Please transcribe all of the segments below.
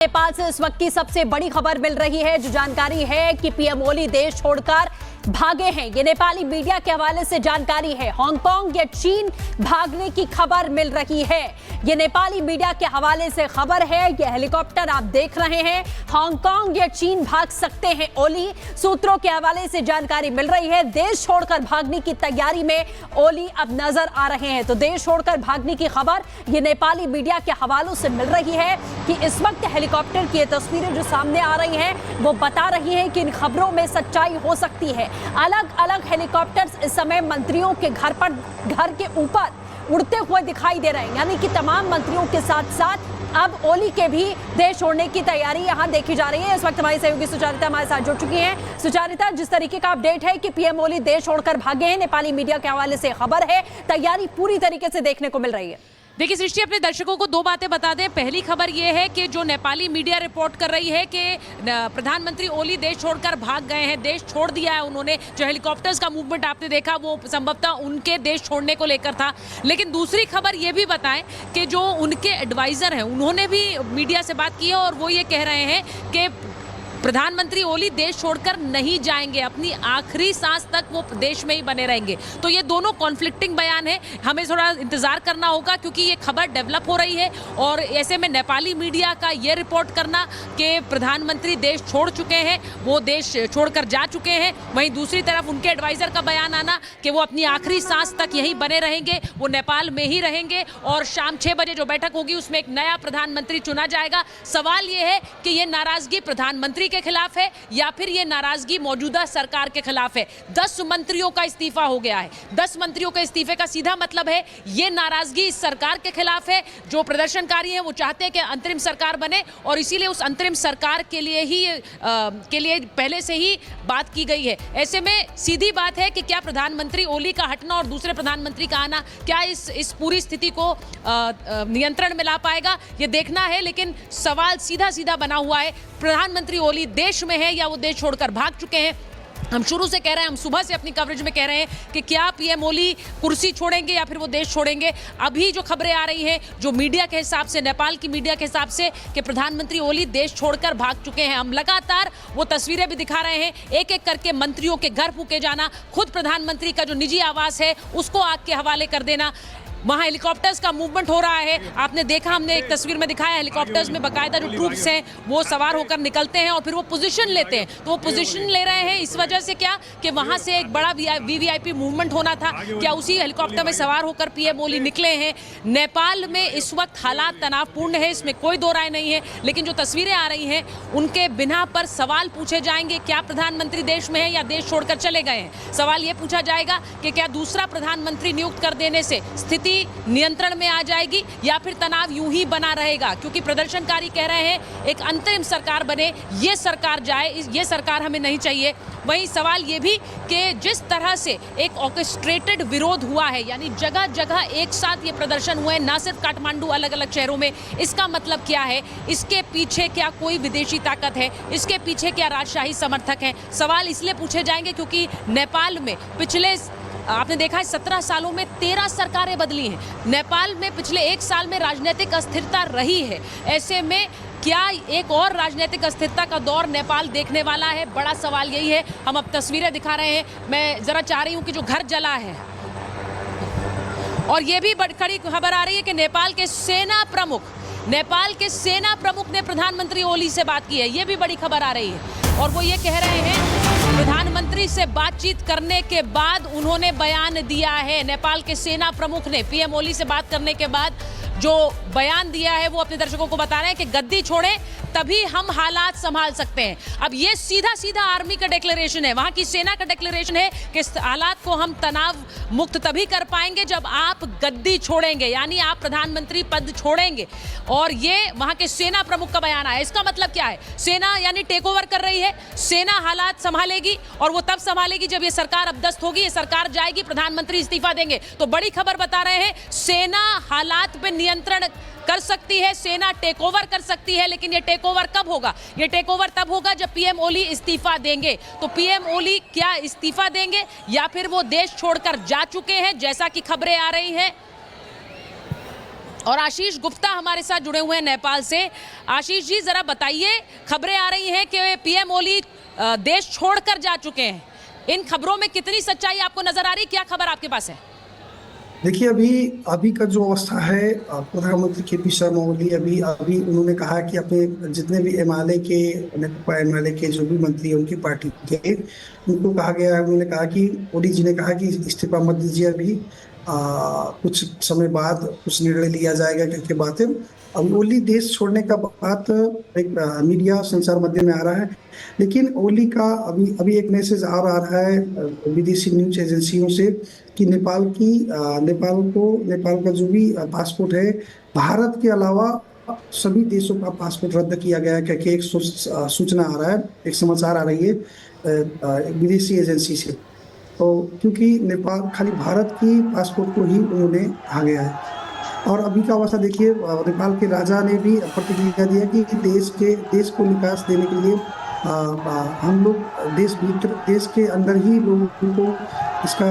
नेपाल से इस वक्त की सबसे बड़ी खबर मिल रही है, जो जानकारी है कि पीएम ओली देश छोड़कर भागे हैं। ये नेपाली मीडिया के हवाले से जानकारी है। हांगकांग या चीन भागने की खबर मिल रही है। ये नेपाली मीडिया के हवाले से खबर है। ये हेलीकॉप्टर आप देख रहे हैं, हांगकांग या चीन भाग सकते हैं ओली। सूत्रों के हवाले से जानकारी मिल रही है। देश छोड़कर भागने की तैयारी में ओली अब नजर आ रहे हैं। तो देश छोड़कर भागने की खबर ये नेपाली मीडिया के हवालों से मिल रही है कि इस वक्त हेलीकॉप्टर की तस्वीरें जो सामने आ रही हैं वो बता रही हैं कि इन खबरों में सच्चाई हो सकती है। अलग अलग हेलीकॉप्टर्स इस समय मंत्रियों के घर के ऊपर उड़ते हुए दिखाई दे रहे हैं, यानी कि तमाम मंत्रियों के साथ साथ अब ओली के भी देश छोड़ने की तैयारी यहां देखी जा रही है। इस वक्त हमारी सहयोगी सुचारिता हमारे साथ जुड़ चुकी हैं। सुचारिता, जिस तरीके का अपडेट है कि पीएम ओली देश छोड़कर भागे हैं, नेपाली मीडिया के हवाले से खबर है, तैयारी पूरी तरीके से देखने को मिल रही है। देखिए सृष्टि, अपने दर्शकों को दो बातें बता दें। पहली खबर यह है कि जो नेपाली मीडिया रिपोर्ट कर रही है कि प्रधानमंत्री ओली देश छोड़कर भाग गए हैं, देश छोड़ दिया है उन्होंने। जो हेलीकॉप्टर्स का मूवमेंट आपने देखा वो संभवतः उनके देश छोड़ने को लेकर था। लेकिन दूसरी खबर यह भी बताएं कि जो उनके एडवाइजर हैं उन्होंने भी मीडिया से बात की है और वो ये कह रहे हैं कि प्रधानमंत्री ओली देश छोड़कर नहीं जाएंगे, अपनी आखिरी सांस तक वो देश में ही बने रहेंगे। तो ये दोनों कॉन्फ्लिक्टिंग बयान है, हमें थोड़ा इंतजार करना होगा क्योंकि ये खबर डेवलप हो रही है। और ऐसे में नेपाली मीडिया का ये रिपोर्ट करना कि प्रधानमंत्री देश छोड़ चुके हैं, वो देश छोड़कर जा चुके हैं, वहीं दूसरी तरफ उनके एडवाइजर का बयान आना कि वो अपनी आखिरी सांस तक यहीं बने रहेंगे, वो नेपाल में ही रहेंगे और शाम 6 बजे जो बैठक होगी उसमें एक नया प्रधानमंत्री चुना जाएगा। सवाल ये है कि ये नाराजगी प्रधानमंत्री के खिलाफ है या फिर ये नाराजगी मौजूदा सरकार के खिलाफ है। 10 मंत्रियों का इस्तीफा हो गया है। 10 मंत्रियों के इस्तीफे का सीधा मतलब है ये नाराजगी इस सरकार के खिलाफ है। जो प्रदर्शनकारी हैं वो चाहते हैं कि अंतरिम सरकार बने और इसीलिए उस अंतरिम सरकार के लिए पहले से ही बात की गई है। ऐसे में सीधी बात है कि क्या प्रधानमंत्री ओली का हटना और दूसरे प्रधानमंत्री का आना क्या इस पूरी स्थिति को नियंत्रण में ला पाएगा, ये देखना है। लेकिन सवाल सीधा सीधा बना हुआ है, प्रधानमंत्री ओली देश में है या वो देश छोड़कर भाग चुके हैं। हम शुरू से कह रहे हैं, हम सुबह से अपनी कवरेज में कह रहे हैं कि क्या पीएम ओली कुर्सी छोड़ेंगे या फिर वो देश छोड़ेंगे। अभी जो खबरें आ रही हैं, जो मीडिया के हिसाब से, नेपाल की मीडिया के हिसाब से, कि प्रधानमंत्री ओली देश छोड़कर भाग चुके हैं। हम लगातार वो तस्वीरें भी दिखा रहे हैं, एक एक करके मंत्रियों के घर फूके जाना, खुद प्रधानमंत्री का जो निजी आवास है उसको आग के हवाले कर देना। वहाँ हेलीकॉप्टर्स का मूवमेंट हो रहा है, आपने देखा, हमने एक तस्वीर में दिखाया, हेलीकॉप्टर्स में बाकायदा जो ट्रूप्स हैं वो सवार होकर निकलते हैं और फिर वो पोजीशन लेते हैं। तो वो पोजीशन ले रहे हैं इस वजह से क्या कि वहाँ से एक बड़ा वीवीआईपी मूवमेंट होना था, क्या उसी हेलीकॉप्टर में सवार होकर पीएम ओली निकले हैं। नेपाल में इस वक्त हालात तनावपूर्ण है, इसमें कोई दो राय नहीं है। लेकिन जो तस्वीरें आ रही हैं उनके बिना पर सवाल पूछे जाएंगे, क्या प्रधानमंत्री देश में है या देश छोड़कर चले गए हैं। सवाल ये पूछा जाएगा कि क्या दूसरा प्रधानमंत्री नियुक्त कर देने से स्थिति नियंत्रण में आ जाएगी या फिर तनाव यूं ही बना रहेगा। क्योंकि प्रदर्शनकारी कह रहे हैं एक अंतरिम सरकार बने, ये सरकार जाए, ये सरकार हमें नहीं चाहिए। वहीं सवाल ये भी कि जिस तरह से एक ऑर्केस्ट्रेटेड विरोध हुआ है, यानी जगह जगह एक साथ ये प्रदर्शन हुए, ना सिर्फ काठमांडू, अलग अलग शहरों में, इसका मतलब क्या है, इसके पीछे क्या कोई विदेशी ताकत है, इसके पीछे क्या राजशाही समर्थक हैं। सवाल इसलिए पूछे जाएंगे क्योंकि नेपाल में पिछले, आपने देखा है 17 सालों में 13 सरकारें बदली हैं। नेपाल में पिछले 1 साल में राजनीतिक अस्थिरता रही है। ऐसे में क्या एक और राजनीतिक अस्थिरता का दौर नेपाल देखने वाला है? बड़ा सवाल यही है। हम अब तस्वीरें दिखा रहे हैं, मैं जरा चाह रही हूँ कि जो घर जला है, और ये भी बड़ी खड़ी खबर आ रही है कि नेपाल के सेना प्रमुख ने प्रधानमंत्री ओली से बात की है। ये भी बड़ी खबर आ रही है और वो ये कह रहे हैं प्रधानमंत्री से बातचीत करने के बाद उन्होंने बयान दिया है। नेपाल के सेना प्रमुख ने पीएम ओली से बात करने के बाद जो बयान दिया है वो अपने दर्शकों को बता रहे हैं कि गद्दी छोड़ें तभी हम हालात संभाल सकते हैं। अब ये सीधा सीधा आर्मी का डिक्लेरेशन है, वहां की सेना का डिक्लेरेशन है कि हालात को हम तनाव मुक्त तभी कर पाएंगे जब आप गद्दी छोड़ेंगे, यानी आप प्रधानमंत्री पद छोड़ेंगे। और ये वहां के सेना प्रमुख का बयान आया। इसका मतलब क्या है? सेना यानी टेक ओवर कर रही है, सेना हालात संभालेगी और वो तब संभालेगी जब ये सरकार अपदस्त होगी, ये सरकार जाएगी, प्रधानमंत्री इस्तीफा देंगे। तो बड़ी खबर बता रहे हैं, सेना हालात पे नियंत्रण कर सकती है, सेना टेक ओवर कर सकती है। लेकिन ये टेक ओवर कब होगा? ये टेक ओवर तब होगा जब पीएम ओली इस्तीफा देंगे। तो पीएम ओली क्या इस्तीफा देंगे या फिर वो देश छोड़कर जा चुके हैं, जैसा कि खबरें आ रही हैं? और आशीष गुप्ता हमारे साथ जुड़े हुए हैं नेपाल से। आशीष जी, जरा बताइए, खबरें आ रही हैं कि पीएम ओली देश छोड़कर जा चुके हैं, इन खबरों में कितनी सच्चाई आपको नजर आ रही, क्या खबर आपके पास है? देखिए, अभी का जो अवस्था है, प्रधानमंत्री केपी शर्मा ओली अभी उन्होंने कहा कि अपने जितने भी एमएलए के जो भी मंत्री हैं उनकी पार्टी के, उनको कहा गया है, उन्होंने कहा कि ओली जी ने कहा कि इस्तीफा मत दीजिए, अभी कुछ समय बाद कुछ निर्णय लिया जाएगा करके बातें। अब ओली देश छोड़ने का बात एक मीडिया संचार माध्यम में आ रहा है, लेकिन ओली का अभी एक मैसेज आ रहा है विदेशी न्यूज एजेंसियों से कि नेपाल का जो भी पासपोर्ट है, भारत के अलावा सभी देशों का पासपोर्ट रद्द किया गया है करके एक सूचना आ रहा है, एक समाचार आ रही है एक विदेशी एजेंसी से। तो क्योंकि नेपाल खाली भारत की पासपोर्ट को ही उन्होंने कहा गया है। और अभी का अवस्था देखिए, नेपाल के राजा ने भी प्रतिक्रिया दिया कि देश को निकास देने के लिए हम लोग देश के अंदर ही लोगों को इसका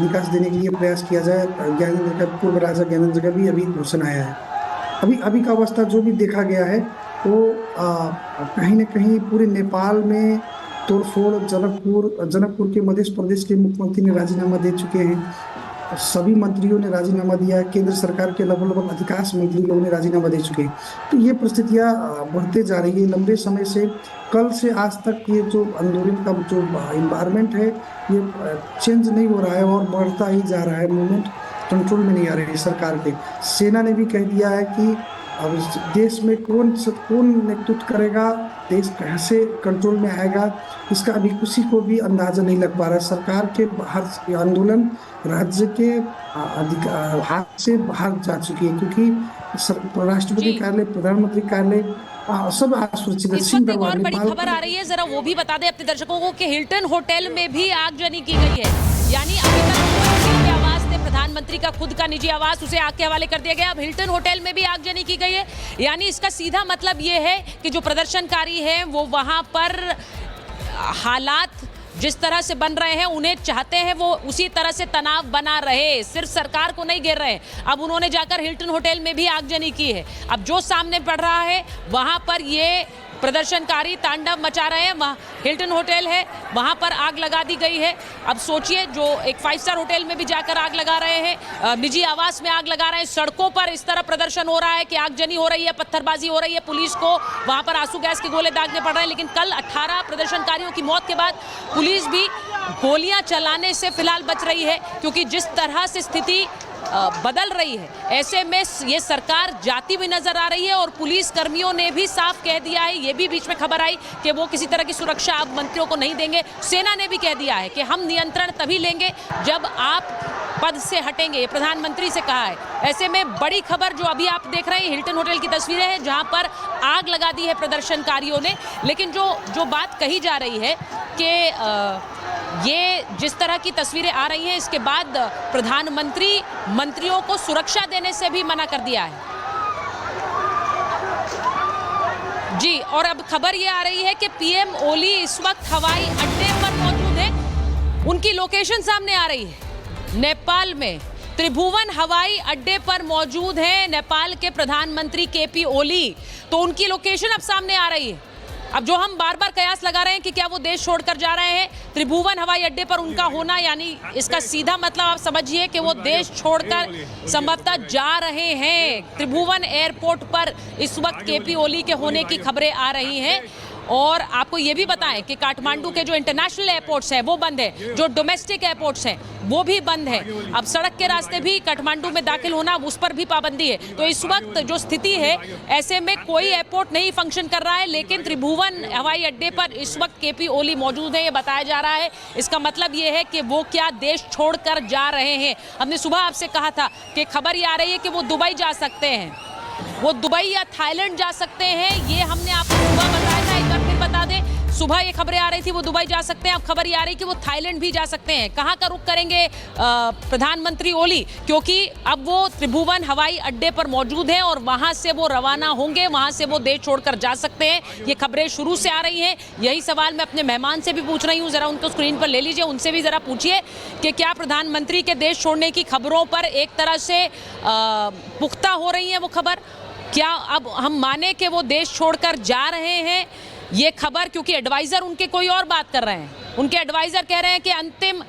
निकास देने के लिए प्रयास किया जाए। ज्ञानेंद्र का पूर्व राजा ज्ञानेंद्र का भी अभी घोषणा आया है। अभी का अवस्था जो भी देखा गया है वो कहीं न कहीं पूरे नेपाल में तोड़फोड़। जनकपुर के मध्य प्रदेश के मुख्यमंत्री ने राजीनामा दे चुके हैं, सभी मंत्रियों ने राजीनामा दिया है, केंद्र सरकार के लगभग अधिकांश मंत्री लोगों ने राजीनामा दे चुके हैं। तो ये परिस्थितियाँ बढ़ते जा रही है लंबे समय से। कल से आज तक ये जो आंदोलन का जो इन्वायरमेंट है ये चेंज नहीं हो रहा है और बढ़ता ही जा रहा है। मूवमेंट कंट्रोल में नहीं आ रही है सरकार के। सेना ने भी कह दिया है कि अब देश में कौन नेतृत्व करेगा, देश कैसे कंट्रोल में आएगा, इसका अभी किसी को भी अंदाजा नहीं लग पा रहा है। सरकार के बाहर आंदोलन राज्य के हाथ से बाहर जा चुकी है, क्योंकि राष्ट्रपति कार्यालय, प्रधानमंत्री कार्यालय सब असुरक्षित है। इस वक्त एक और बड़ी खबर आ रही है, जरा वो भी बता दें अपने दर्शकों को कि हिल्टन होटल में भी आगजनी की गई है। यानी अभी तक मुख्यमंत्री के आवास थे, प्रधानमंत्री का खुद का निजी आवास, उसे आग के हवाले कर दिया गया। अब हिल्टन होटल में भी आगजनी की गई है। यानी इसका सीधा मतलब ये है कि जो प्रदर्शनकारी हैं वो वहां पर हालात जिस तरह से बन रहे हैं, उन्हें चाहते हैं वो उसी तरह से तनाव बना रहे, सिर्फ सरकार को नहीं घेर रहे। अब उन्होंने जाकर हिल्टन होटल में भी आगजनी की है। अब जो सामने पड़ रहा है वहां पर ये प्रदर्शनकारी तांडव मचा रहे हैं। वहाँ हिल्टन होटल है, वहां पर आग लगा दी गई है। अब सोचिए, जो एक 5 स्टार होटल में भी जाकर आग लगा रहे हैं, निजी आवास में आग लगा रहे हैं, सड़कों पर इस तरह प्रदर्शन हो रहा है कि आगजनी हो रही है, पत्थरबाजी हो रही है, पुलिस को वहां पर आंसू गैस के गोले दागने पड़ रहे हैं। लेकिन कल 18 प्रदर्शनकारियों की मौत के बाद पुलिस भी गोलियां चलाने से फिलहाल बच रही है, क्योंकि जिस तरह से स्थिति बदल रही है, ऐसे में ये सरकार जाती हुई नजर आ रही है। और पुलिस कर्मियों ने भी साफ कह दिया है, ये भी बीच में खबर आई कि वो किसी तरह की सुरक्षा अब मंत्रियों को नहीं देंगे। सेना ने भी कह दिया है कि हम नियंत्रण तभी लेंगे जब आप पद से हटेंगे, ये प्रधानमंत्री से कहा है। ऐसे में बड़ी खबर जो अभी आप देख रहे हैं, हिल्टन होटल की तस्वीरें हैं जहां पर आग लगा दी है प्रदर्शनकारियों ने। लेकिन जो बात कही जा रही है कि ये जिस तरह की तस्वीरें आ रही हैं, इसके बाद प्रधानमंत्री मंत्रियों को सुरक्षा देने से भी मना कर दिया है। जी, और अब खबर ये आ रही है कि पीएम ओली इस वक्त हवाई अड्डे पर मौजूद हैं। उनकी लोकेशन सामने आ रही है, नेपाल में त्रिभुवन हवाई अड्डे पर मौजूद हैं नेपाल के प्रधानमंत्री केपी ओली। तो उनकी लोकेशन अब सामने आ रही है। अब जो हम बार बार कयास लगा रहे हैं कि क्या वो देश छोड़कर जा रहे हैं, त्रिभुवन हवाई अड्डे पर उनका होना, यानी इसका सीधा मतलब आप समझिए कि वो देश छोड़कर संभवतः जा रहे हैं। त्रिभुवन एयरपोर्ट पर इस वक्त केपी ओली के होने की खबरें आ रही हैं। और आपको ये भी बताएं कि काठमांडू के जो इंटरनेशनल एयरपोर्ट्स हैं वो बंद है, जो डोमेस्टिक एयरपोर्ट्स हैं वो भी बंद है। अब सड़क के रास्ते भी काठमांडू में दाखिल होना, उस पर भी पाबंदी है। तो इस वक्त जो स्थिति है, ऐसे में कोई एयरपोर्ट नहीं फंक्शन कर रहा है, लेकिन त्रिभुवन हवाई अड्डे पर इस वक्त केपी ओली मौजूद है, ये बताया जा रहा है। इसका मतलब ये है कि वो क्या देश छोड़कर जा रहे हैं। हमने सुबह आपसे कहा था कि खबर ये आ रही है कि वो दुबई जा सकते हैं, वो दुबई या थाईलैंड जा सकते हैं, ये हमने आपको सुबह बताया था। एक बार फिर बता दें, सुबह ये खबरें आ रही थी वो दुबई जा सकते हैं, अब खबर ये आ रही कि वो थाईलैंड भी जा सकते हैं। कहाँ का रुख करेंगे प्रधानमंत्री ओली, क्योंकि अब वो त्रिभुवन हवाई अड्डे पर मौजूद हैं और वहां से वो रवाना होंगे, वहां से वो देश छोड़कर जा सकते हैं। ये खबरें शुरू से आ रही हैं। यही सवाल मैं अपने मेहमान से भी पूछ रही हूँ, जरा उनको स्क्रीन पर ले लीजिए, उनसे भी जरा पूछिए कि क्या प्रधानमंत्री के देश छोड़ने की खबरों पर एक तरह से पुख्ता हो रही है वो खबर? क्या अब हम माने कि वो देश छोड़कर जा रहे हैं ये खबर, क्योंकि एडवाइजर उनके कोई और बात कर रहे हैं। उनके एडवाइजर कह रहे हैं कि अंतिम,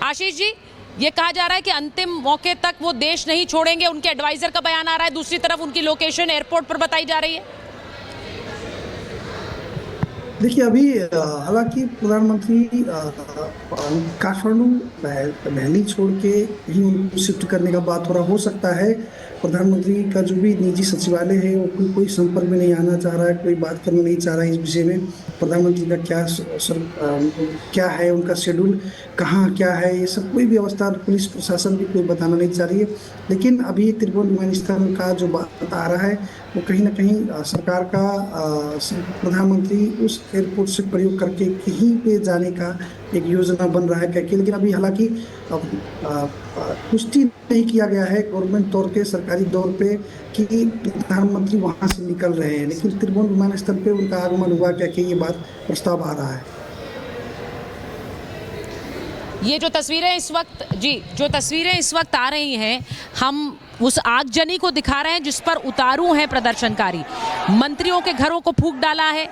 आशीष जी, ये कहा जा रहा है कि अंतिम मौके तक वो देश नहीं छोड़ेंगे, उनके एडवाइजर का बयान आ रहा है। दूसरी तरफ उनकी लोकेशन एयरपोर्ट पर बताई जा रही है। देखिए, अभी हालांकि प्रधानमंत्री काठमांडू दिल्ली छोड़ के ही उनको शिफ्ट करने का बात हो रहा, हो सकता है प्रधानमंत्री का जो भी निजी सचिवालय है वो कोई संपर्क में नहीं आना चाह रहा है, कोई बात करना नहीं चाह रहा है इस विषय में। प्रधानमंत्री का क्या है, उनका शेड्यूल कहाँ क्या है, ये सब कोई भी अवस्था पुलिस प्रशासन भी कोई बताना नहीं चाह रही है। लेकिन अभी त्रिभुवन विमानस्थल का जो बात आ रहा है वो कहीं ना कहीं सरकार का प्रधानमंत्री उस एयरपोर्ट से प्रयोग करके कहीं पे जाने का एक योजना बन रहा है करके। लेकिन अभी हालांकि पुष्टि नहीं किया गया है गवर्नमेंट तौर पे, सरकारी तौर पे कि प्रधानमंत्री वहां से निकल रहे हैं, लेकिन त्रिभुवन विमानस्थल पे उनका आगमन हुआ क्या कि ये बात प्रस्ताव आ रहा है। ये जो तस्वीरें इस वक्त आ रही हैं, हम उस आगजनी को दिखा रहे हैं जिस पर उतारू हैं प्रदर्शनकारी। मंत्रियों के घरों को फूंक डाला है,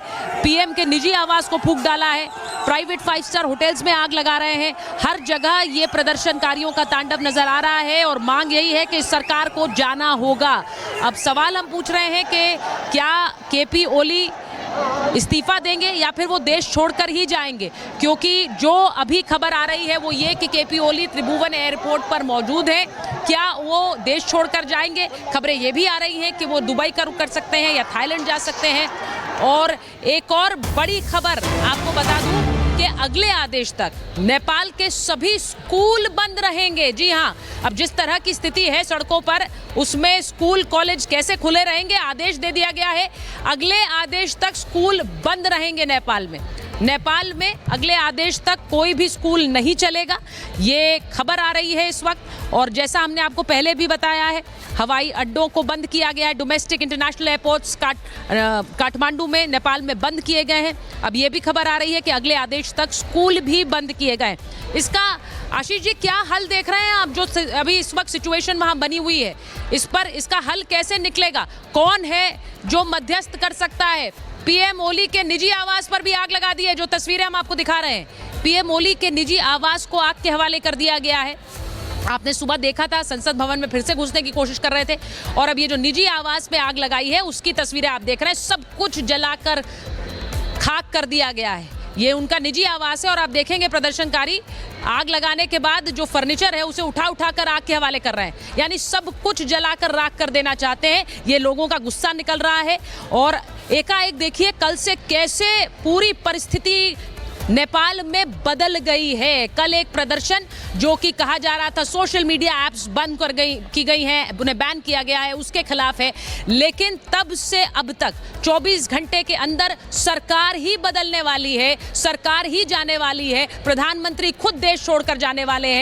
पीएम के निजी आवास को फूंक डाला है, प्राइवेट 5 स्टार होटल्स में आग लगा रहे हैं। हर जगह ये प्रदर्शनकारियों का तांडव नजर आ रहा है और मांग यही है कि इस सरकार को जाना होगा। अब सवाल हम पूछ रहे हैं कि क्या केपी ओली इस्तीफा देंगे या फिर वो देश छोड़कर ही जाएंगे, क्योंकि जो अभी खबर आ रही है वो ये कि केपी ओली त्रिभुवन एयरपोर्ट पर मौजूद है। क्या वो देश छोड़कर जाएंगे? खबरें ये भी आ रही हैं कि वो दुबई का रुख कर सकते हैं या थाईलैंड जा सकते हैं। और एक और बड़ी खबर आपको बता दूं कि अगले आदेश तक नेपाल के सभी स्कूल बंद रहेंगे। जी हाँ, अब जिस तरह की स्थिति है सड़कों पर, उसमें स्कूल कॉलेज कैसे खुले रहेंगे, आदेश दे दिया गया है। अगले आदेश तक स्कूल बंद रहेंगे नेपाल में अगले आदेश तक कोई भी स्कूल नहीं चलेगा। ये खबर आ रही है इस वक्त। और जैसा हमने आपको पहले भी बताया है, हवाई अड्डों को बंद किया गया है। डोमेस्टिक इंटरनेशनल एयरपोर्ट्स काठमांडू में, नेपाल में बंद किए गए हैं। अब ये भी खबर आ रही है कि अगले आदेश तक स्कूल भी बंद किए गए। इसका आशीष जी क्या हल देख रहे हैं आप? जो अभी इस वक्त सिचुएशन वहाँ बनी हुई है, इस पर इसका हल कैसे निकलेगा? कौन है जो मध्यस्थ कर सकता है? पीएम ओली के निजी आवास पर भी आग लगा दी है। जो तस्वीरें हम आपको दिखा रहे हैं, पीएम ओली के निजी आवास को आग के हवाले कर दिया गया है। आपने सुबह देखा था संसद भवन में फिर से घुसने की कोशिश कर रहे थे, और अब ये जो निजी आवास पे आग लगाई है उसकी तस्वीरें आप देख रहे हैं। सब कुछ जलाकर खाक कर दिया गया है। ये उनका निजी आवास है और आप देखेंगे प्रदर्शनकारी आग लगाने के बाद जो फर्नीचर है उसे उठा कर आग के हवाले कर रहे हैं, यानी सब कुछ जलाकर राख कर देना चाहते हैं। ये लोगों का गुस्सा निकल रहा है और एकाएक देखिए कल से कैसे पूरी परिस्थिति नेपाल में बदल गई है। कल एक प्रदर्शन जो कि कहा जा रहा था सोशल मीडिया ऐप्स बंद की गई हैं, उन्हें बैन किया गया है, उसके खिलाफ है, लेकिन तब से अब तक 24 घंटे के अंदर सरकार ही बदलने वाली है, सरकार ही जाने वाली है, प्रधानमंत्री खुद देश छोड़कर जाने वाले हैं।